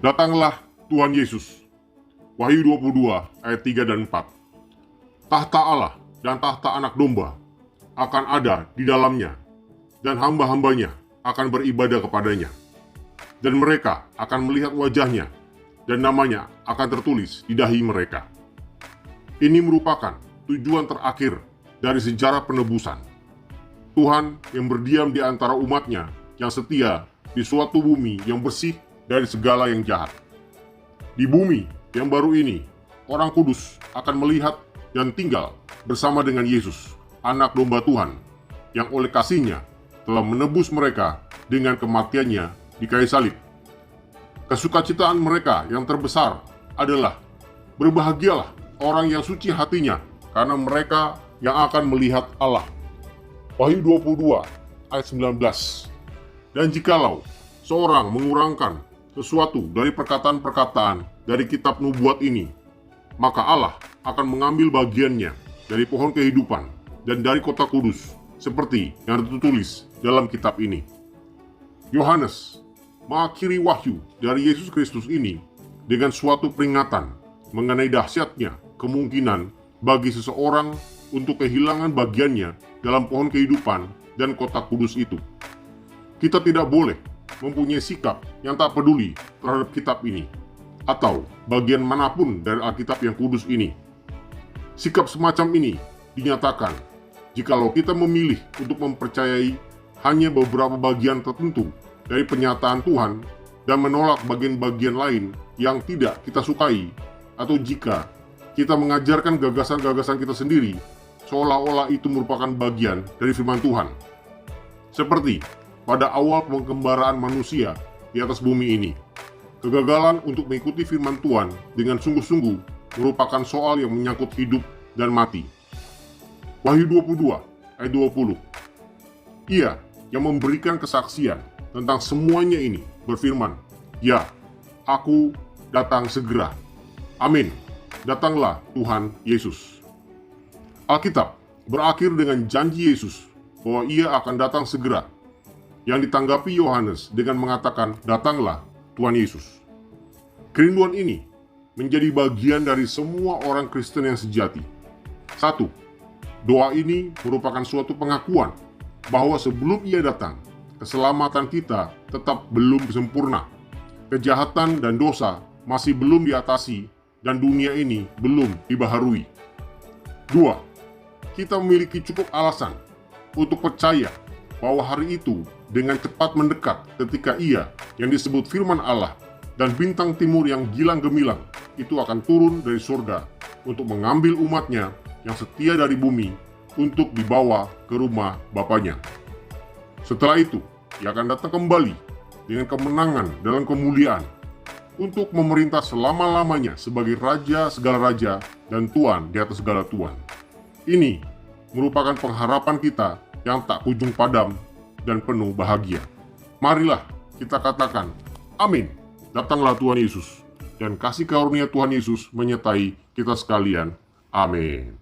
Datanglah Tuhan Yesus. Wahyu 22 ayat 3 dan 4. Tahta Allah dan tahta anak domba akan ada di dalamnya, dan hamba-hambanya akan beribadah kepadanya. Dan mereka akan melihat wajahnya, dan namanya akan tertulis di dahi mereka. Ini merupakan tujuan terakhir dari sejarah penebusan. Tuhan yang berdiam di antara umatnya yang setia di suatu bumi yang bersih dari segala yang jahat. Di bumi yang baru ini, orang kudus akan melihat dan tinggal bersama dengan Yesus, anak domba Tuhan, yang oleh kasih-Nya telah menebus mereka dengan kematiannya di kayu salib. Kesukacitaan mereka yang terbesar adalah, berbahagialah orang yang suci hatinya, karena mereka yang akan melihat Allah. Wahyu 22 ayat 19. Dan jikalau seorang mengurangkan sesuatu dari perkataan-perkataan dari kitab nubuat ini, maka Allah akan mengambil bagiannya dari pohon kehidupan dan dari kota kudus, seperti yang tertulis dalam kitab ini. Yohanes mengakhiri wahyu dari Yesus Kristus ini dengan suatu peringatan mengenai dahsyatnya kemungkinan bagi seseorang untuk kehilangan bagiannya dalam pohon kehidupan dan kota kudus itu. Kita tidak boleh mempunyai sikap yang tak peduli terhadap kitab ini, atau bagian manapun dari Alkitab yang kudus ini. Sikap semacam ini dinyatakan jikalau kita memilih untuk mempercayai hanya beberapa bagian tertentu dari pernyataan Tuhan dan menolak bagian-bagian lain yang tidak kita sukai, atau jika kita mengajarkan gagasan-gagasan kita sendiri seolah-olah itu merupakan bagian dari firman Tuhan. Seperti pada awal penggembaraan manusia di atas bumi ini, kegagalan untuk mengikuti firman Tuhan dengan sungguh-sungguh merupakan soal yang menyangkut hidup dan mati. Wahyu 22 ayat 20. Ia yang memberikan kesaksian tentang semuanya ini berfirman, "Ya, aku datang segera. Amin. Datanglah Tuhan Yesus." Alkitab berakhir dengan janji Yesus bahwa Ia akan datang segera, yang ditanggapi Yohanes dengan mengatakan, "Datanglah Tuhan Yesus." Kerinduan ini menjadi bagian dari semua orang Kristen yang sejati. 1. Doa ini merupakan suatu pengakuan bahwa sebelum Ia datang, keselamatan kita tetap belum sempurna. Kejahatan dan dosa masih belum diatasi dan dunia ini belum dibaharui. 2. Kita memiliki cukup alasan untuk percaya bahwa hari itu dengan cepat mendekat ketika Ia yang disebut firman Allah dan bintang timur yang gilang gemilang itu akan turun dari surga untuk mengambil umatnya yang setia dari bumi untuk dibawa ke rumah Bapanya. Setelah itu, Ia akan datang kembali dengan kemenangan dalam kemuliaan untuk memerintah selama-lamanya sebagai Raja segala raja dan Tuhan di atas segala Tuhan. Ini merupakan pengharapan kita yang tak kunjung padam dan penuh bahagia. Marilah kita katakan, amin. Datanglah Tuhan Yesus, dan kasih karunia Tuhan Yesus menyertai kita sekalian. Amin.